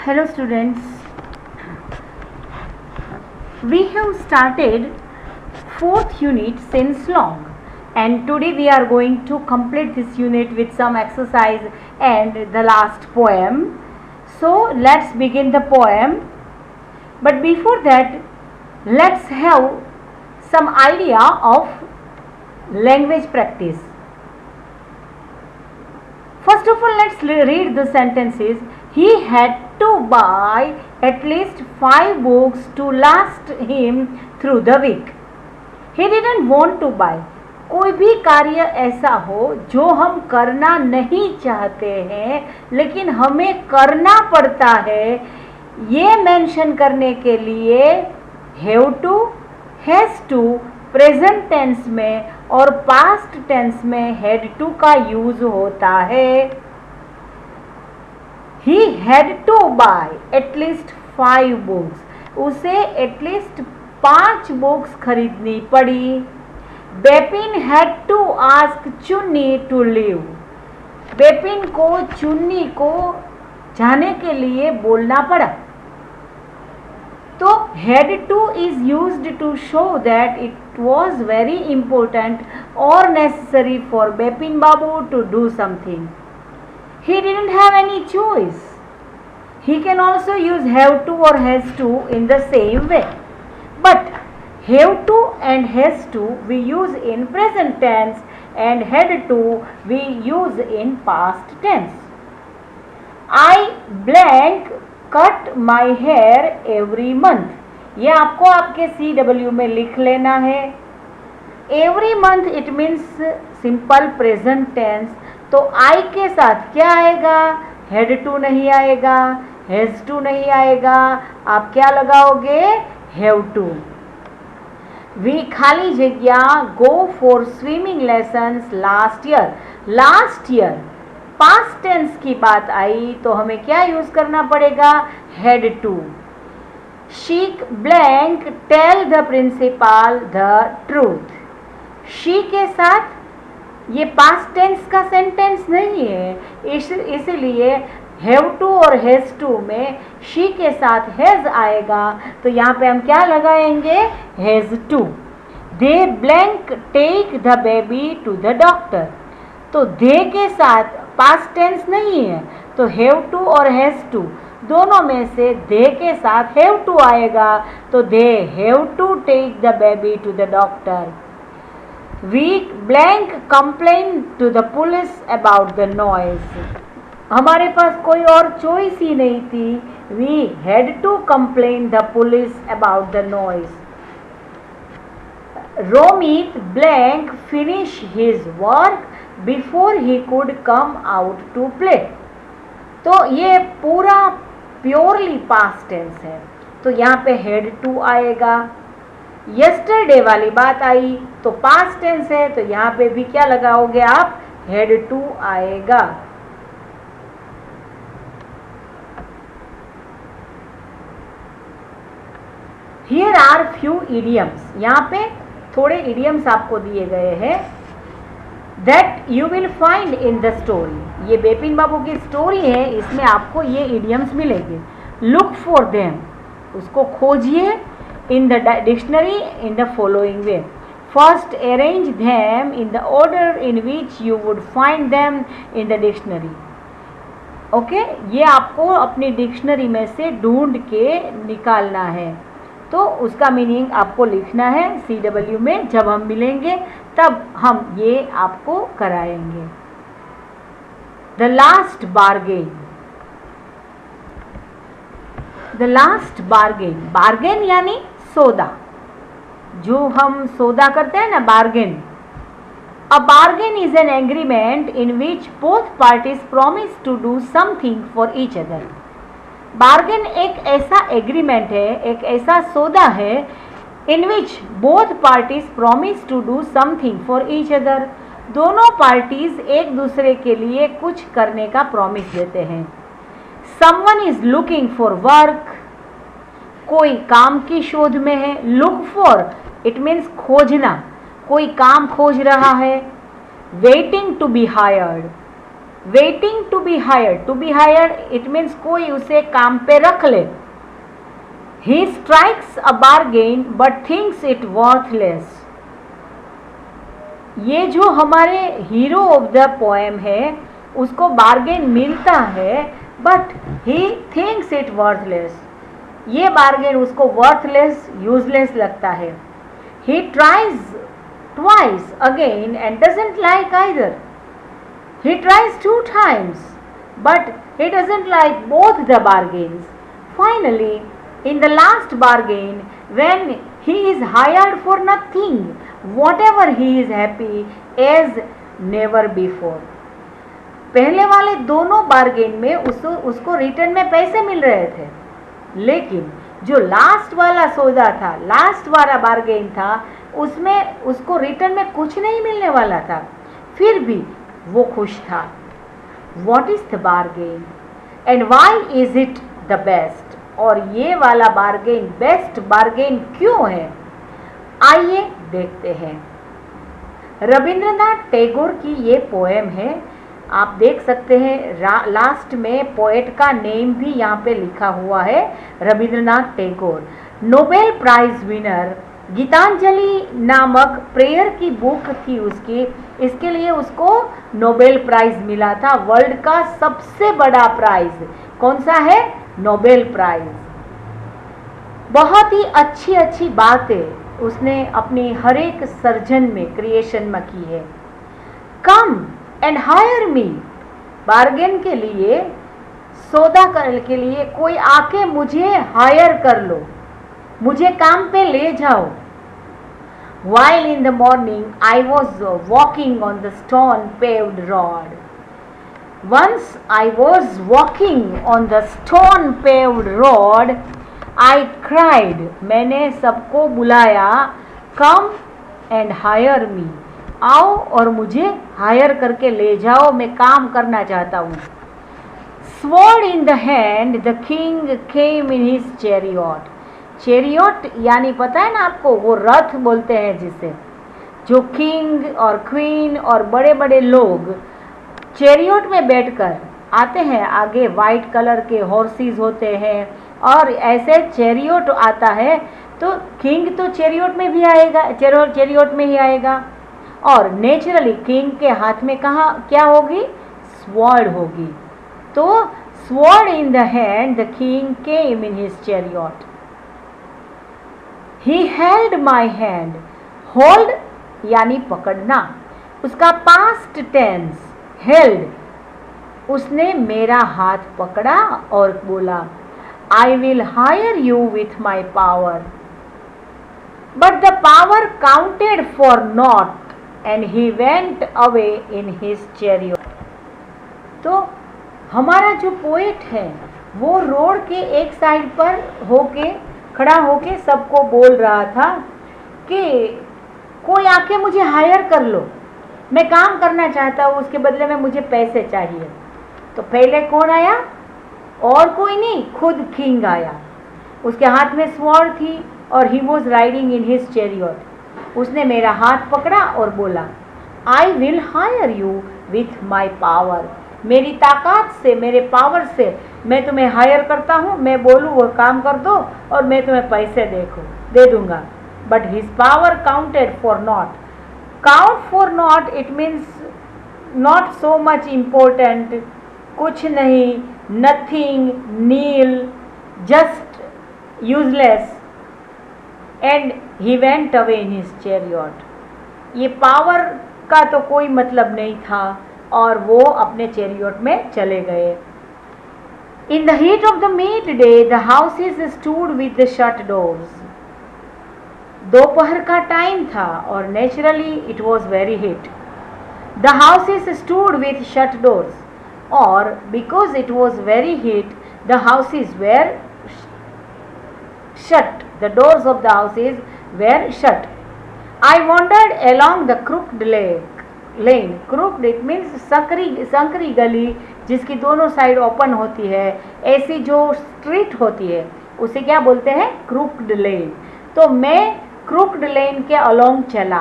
Hello students, we have started 4th unit since long and today we are going to complete this unit with some exercise and the last poem. So let's begin the poem, but before that let's have some idea of language practice. First of all, let's read the sentences. He had to buy at least 5 books to last him through the week. He didn't want to buy. कोई भी कार्य ऐसा हो जो हम करना नहीं चाहते हैं लेकिन हमें करना पड़ता है, ये मेंशन करने के लिए have to, has to present tense में और पास्ट टेंस में हैड टू का यूज होता है. He had to buy at least 5 books. उसे एटलीस्ट 5 बुक्स खरीदनी पड़ी. बेपिन had to ask चुन्नी to leave. बेपिन को चुन्नी को जाने के लिए बोलना पड़ा. तो had to is used to show that it was very important or necessary for बेपिन Babu to do something. He didn't have any choice. He can also use have to or has to in the same way. But have to and has to we use in present tense and had to we use in past tense. I blank cut my hair every month. ये आपको आपके CW में लिख लेना है. Every month it means simple present tense. तो I के साथ क्या आएगा? had to नहीं आएगा, has to नहीं आएगा, आप क्या लगाओगे? have to. We खाली जगह go for swimming lessons last year. Last year past tense की बात आई तो हमें क्या यूज करना पड़ेगा? had to. She blank tell the principal the truth. she के साथ ये पास्ट टेंस का सेंटेंस नहीं है, इसलिए हैव टू और हैज टू में शी के साथ हैज आएगा तो यहाँ पे हम क्या लगाएंगे? Has to. They blank take the baby to the doctor. तो दे के साथ पास्ट टेंस नहीं है तो हैव टू और हैज टू दोनों में से दे के साथ हैव टू आएगा तो they have to take the baby to the doctor. We blank complained to the police about the noise. हमारे पास कोई और चॉइस ही नहीं थी. We had to complain the police about the noise. Romit blank finish his work before he could come out to play. तो ये पूरा purely past tense है तो यहाँ पे had to आएगा. यस्टरडे वाली बात आई तो पास्ट टेंस है तो यहाँ पे भी क्या लगाओगे आप? हैड टू आएगा. Here are few idioms. यहाँ पे थोड़े इडियम्स आपको दिए गए हैं that you will find in the story. ये बेपिन बाबू की स्टोरी है, इसमें आपको ये इडियम्स मिलेंगे. लुक फॉर देम, उसको खोजिए in the dictionary in the following way. First, arrange them in the order in which you would find them in the dictionary. Okay? ये आपको अपनी डिक्शनरी में से ढूंढ के निकालना है तो उसका मीनिंग आपको लिखना है CW में. जब हम मिलेंगे तब हम ये आपको कराएंगे. The last bargain. The last bargain. Bargain यानी सौदा. जो हम सौदा करते हैं ना, bargain. A bargain is an agreement in which both parties promise to do something for each other. Bargain एक ऐसा एग्रीमेंट है, एक ऐसा सौदा है in which both parties promise to do something for each other. दोनों पार्टीज एक दूसरे के लिए कुछ करने का प्रॉमिस देते हैं. Someone is looking for work. कोई काम की शोध में है. लुक फॉर इट मीन्स खोजना, कोई काम खोज रहा है. Waiting to be hired. Waiting to be hired, to be hired it means कोई उसे काम पे रख ले. He strikes a bargain but thinks it worthless. ये जो हमारे हीरो ऑफ द पोएम है उसको बार्गेन मिलता है but he thinks it worthless. ये बार्गेन उसको वर्थलेस, यूजलेस लगता है. He tries twice again and doesn't like either. He tries 2 times, but he doesn't like both the bargains. Finally, in the last bargain, when he is hired for nothing, whatever he is happy as never before. पहले वाले दोनों bargain में उसको return में पैसे मिल रहे थे, लेकिन जो लास्ट वाला सौदा था, लास्ट वाला बार्गेन था, उसमें उसको रिटर्न में कुछ नहीं मिलने वाला था, फिर भी वो खुश था. What is the bargain and why is it the best. और ये वाला बार्गेन बेस्ट बार्गेन क्यों है, आइए देखते हैं. रविंद्रनाथ टैगोर की ये पोएम है. आप देख सकते हैं लास्ट में पोएट का नेम भी यहाँ पे लिखा हुआ है, Rabindranath Tagore. Nobel prize winner. Gitanjali नामक प्रेयर की बुक थी उसकी, इसके लिए उसको नोबेल प्राइज मिला था. वर्ल्ड का सबसे बड़ा प्राइज कौन सा है, नोबेल प्राइज. बहुत ही अच्छी अच्छी बातें उसने अपनी हर एक सर्जन में, क्रिएशन में की है. Come and hire me, bargain के लिए, सौदा करने के लिए कोई आके मुझे हायर कर लो, मुझे काम पे ले जाओ. While in the morning I was walking on the stone paved road. Once I was walking on the stone paved road, I cried. मैंने सबको बुलाया, come and hire me. आओ और मुझे हायर करके ले जाओ, मैं काम करना चाहता हूँ. Sword in the hand, the king came in his chariot. Chariot यानी पता है ना आपको, वो रथ बोलते हैं जिसे, जो किंग और क्वीन और बड़े बड़े लोग चेरियट में बैठकर आते हैं. आगे वाइट कलर के हॉर्सेस होते हैं और ऐसे चेरियट आता है, तो किंग तो चेरियट में भी आएगा, चेरियट में ही आएगा. और नेचुरली किंग के हाथ में कहाँ क्या होगी, स्वॉर्ड होगी. तो sword in the hand, the king came in his chariot. He held my hand. Hold यानी पकड़ना, उसका past tense held. उसने मेरा हाथ पकड़ा और बोला, I will hire you with my power. But the power counted for naught and he went away in his chariot. तो हमारा जो पोएट है वो रोड के एक साइड पर होके खड़ा होके सबको बोल रहा था कि कोई आके मुझे हायर कर लो, मैं काम करना चाहता हूँ, उसके बदले में मुझे पैसे चाहिए. तो पहले कौन आया, और कोई नहीं, खुद किंग आया. उसके हाथ में स्वॉर्ड थी और he was riding in his chariot. उसने मेरा हाथ पकड़ा और बोला, आई will hire you with my power. मेरी ताकत से, मेरे पावर से मैं तुम्हें हायर करता हूँ, मैं बोलूँ वो काम कर दो और मैं तुम्हें पैसे दे दूँगा. But his power counted for not. Count for not it means not so much important, कुछ नहीं, nothing, nil, just useless. And he went away in his chariot. ये पावर का तो कोई मतलब नहीं था और वो अपने चैरियट में चले गए. In the heat of the midday, the houses stood with the shut doors. दोपहर का टाइम था और naturally it was very heat. The houses stood with shut doors. और because it was very heat, the houses were shut. The doors of the houses were shut. I wandered along the crooked lane. Crooked it means संकरी गली जिसकी दोनों side open होती है, ऐसी जो street होती है उसे क्या बोलते हैं, क्रूक्ड लेन. तो मैं क्रूक्ड लेन के अलोंग चला.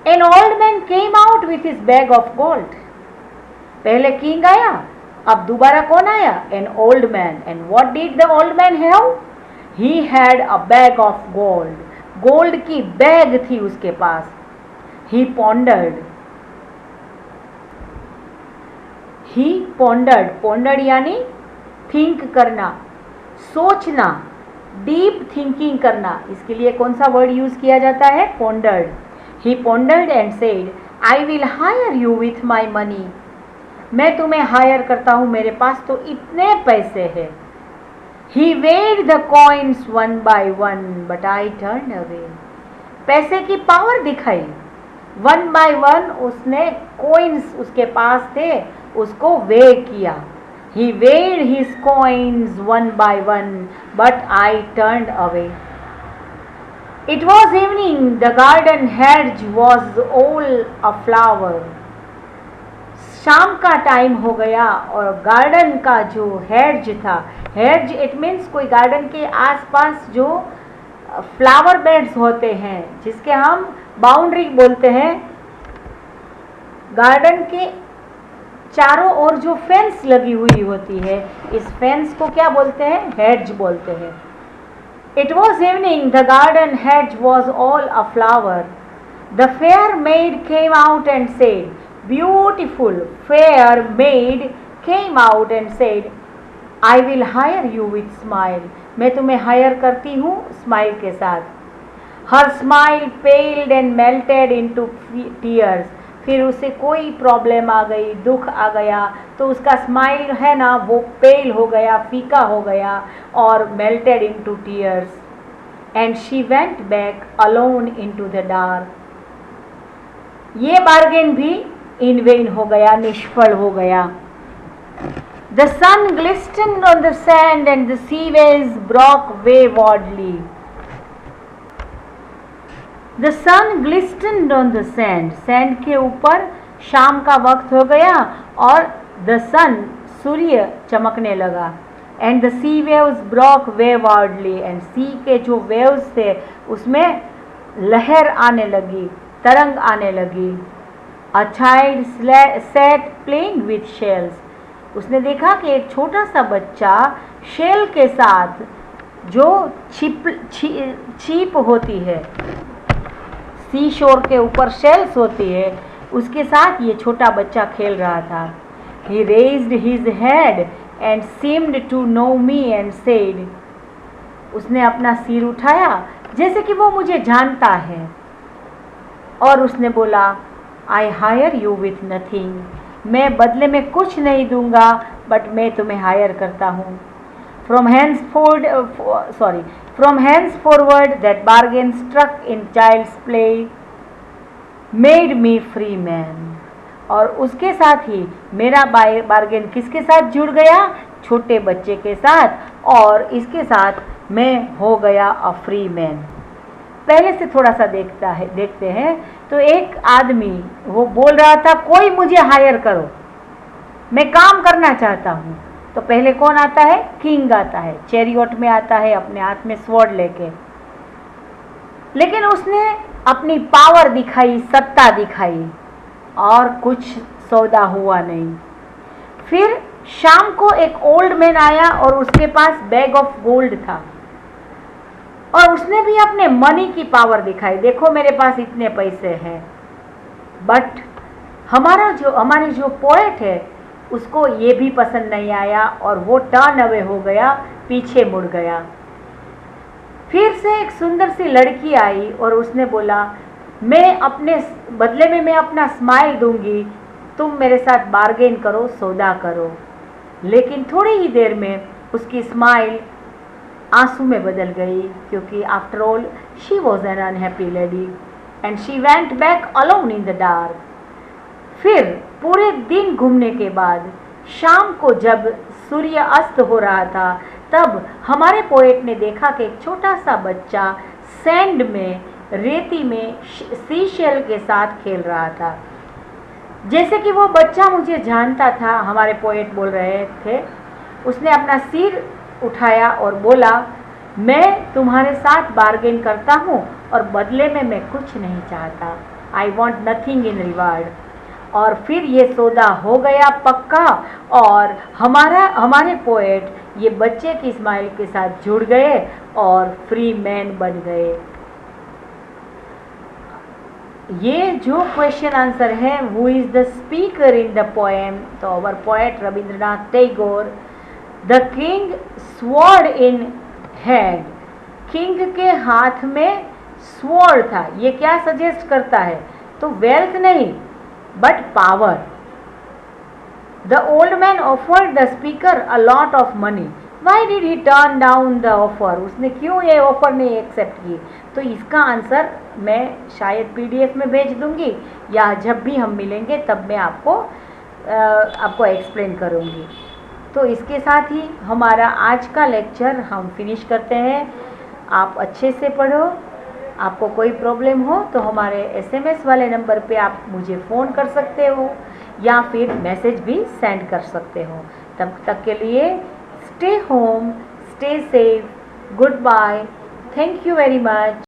An old man came out with his bag of gold. पहले किंग आया, अब दोबारा कौन आया? An old man. And what did the old man have? He had a bag of gold. Gold की बैग थी उसके पास। ही पॉन्डर्ड। ही पॉन्डर्ड, पॉन्डर्ड यानी थिंक करना, सोचना, डीप थिंकिंग करना। इसके लिए कौन सा वर्ड यूज किया जाता है? Pondered. He pondered and said, I will hire you with my money. मैं तुम्हें हायर करता हूं, मेरे पास तो इतने पैसे हैं। He weighed the coins one by one but I turn away. पैसे की पावर दिखाई। वन बाय वन उसने कॉइन्स उसके पास थे, उसको वे किया। He weighed his coins one by one, but I turned away. It was evening. The garden hedge was all aflower. शाम का टाइम हो गया और गार्डन का जो हेड्ज था, हेड्ज इट मीन्स कोई गार्डन के आसपास जो फ्लावर बेड्स होते हैं, जिसके हम बाउंड्री बोलते हैं, गार्डन के चारों ओर जो फेंस लगी हुई होती है, इस फेंस को क्या बोलते हैं? हेड्ज बोलते हैं। It was evening, the garden hedge was all a flower. The fair maid came out and said, beautiful fair maid came out and said, I will hire you with smile. मैं तुम्हें hire करती हूँ smile के साथ। हर smile paled and melted into tears. फिर उसे कोई प्रॉब्लम आ गई, दुख आ गया, तो उसका स्माइल है ना वो पेल हो गया, फीका हो गया और melted into tears. And she went back alone into the dark. ये बार्गेन भी इन वेन हो गया, निष्फल हो गया। The sun glistened on the sand and the sea waves broke waywardly. The sun glistened on the sand. Sand के ऊपर शाम का वक्त हो गया और द सन सूर्य चमकने लगा। And the sea waves broke waywardly. And sea के जो वेव्स थे उसमें लहर आने लगी, तरंग आने लगी। A child sat playing with shells. उसने देखा कि एक छोटा सा बच्चा शेल के साथ, जो छीप होती है, सी शोर के ऊपर शेल्स होती है, उसके साथ ये छोटा बच्चा खेल रहा था। He raised his head and seemed to know me and said, उसने अपना सिर उठाया जैसे कि वो मुझे जानता है और उसने बोला, I hire you with nothing। मैं बदले में कुछ नहीं दूंगा, बट मैं तुम्हें हायर करता हूँ। From henceforward that bargain struck in child's play made me free man। और उसके साथ ही मेरा बार्गेन किसके साथ जुड़ गया? छोटे बच्चे के साथ, और इसके साथ मैं हो गया अ फ्री मैन। पहले से थोड़ा सा देखते हैं। तो एक आदमी वो बोल रहा था, कोई मुझे हायर करो, मैं काम करना चाहता हूँ। तो पहले कौन आता है? किंग आता है, चैरियट में आता है अपने हाथ में स्वॉर्ड लेके। लेकिन उसने अपनी पावर दिखाई, सत्ता दिखाई, और कुछ सौदा हुआ नहीं। फिर शाम को एक ओल्ड मैन आया और उसके पास बैग ऑफ गोल्ड था और उसने भी अपने मनी की पावर दिखाई, देखो मेरे पास इतने पैसे हैं। बट हमारी जो पोएट है उसको ये भी पसंद नहीं आया और वो टर्न अवे हो गया, पीछे मुड़ गया। फिर से एक सुंदर सी लड़की आई और उसने बोला, मैं अपने बदले में मैं अपना स्माइल दूंगी, तुम मेरे साथ बार्गेन करो, सौदा करो। लेकिन थोड़ी ही देर में उसकी स्माइल आंसू में बदल गई, क्योंकि after all she was an unhappy lady and she went back alone in the dark. फिर पूरे दिन घूमने के बाद शाम को जब सूर्य अस्त हो रहा था, तब हमारे पोएट ने देखा कि एक छोटा सा बच्चा सैंड में, रेती में सीशेल के साथ खेल रहा था। जैसे कि वो बच्चा मुझे जानता था, हमारे पोएट बोल रहे थे। उसने अपना सिर उठाया और बोला, मैं तुम्हारे साथ बार्गेन करता हूँ और बदले में मैं कुछ नहीं चाहता। I want nothing in reward. और फिर ये सौदा हो गया पक्का और हमारे पोएट ये बच्चे की स्माइल के साथ जुड़ गए और फ्री मैन बन गए। ये जो क्वेश्चन आंसर है, who is the speaker in the poem, तो our poet Rabindranath Tagore. The king sword in hand, king के हाथ में स्वॉर्ड था। ये क्या सजेस्ट करता है, तो वेल्थ नहीं but power. The old man offered the speaker a lot of money, why did he turn down the offer, उसने क्यों ये ऑफर नहीं एक्सेप्ट की। तो इसका आंसर मैं शायद PDF में भेज दूंगी या जब भी हम मिलेंगे तब मैं आपको एक्सप्लेन करूंगी। तो इसके साथ ही हमारा आज का लेक्चर हम फिनिश करते हैं। आप अच्छे से पढ़ो, आपको कोई प्रॉब्लम हो तो हमारे SMS वाले नंबर पे आप मुझे फ़ोन कर सकते हो या फिर मैसेज भी सेंड कर सकते हो। तब तक के लिए stay home, stay safe, good bye, thank you very much.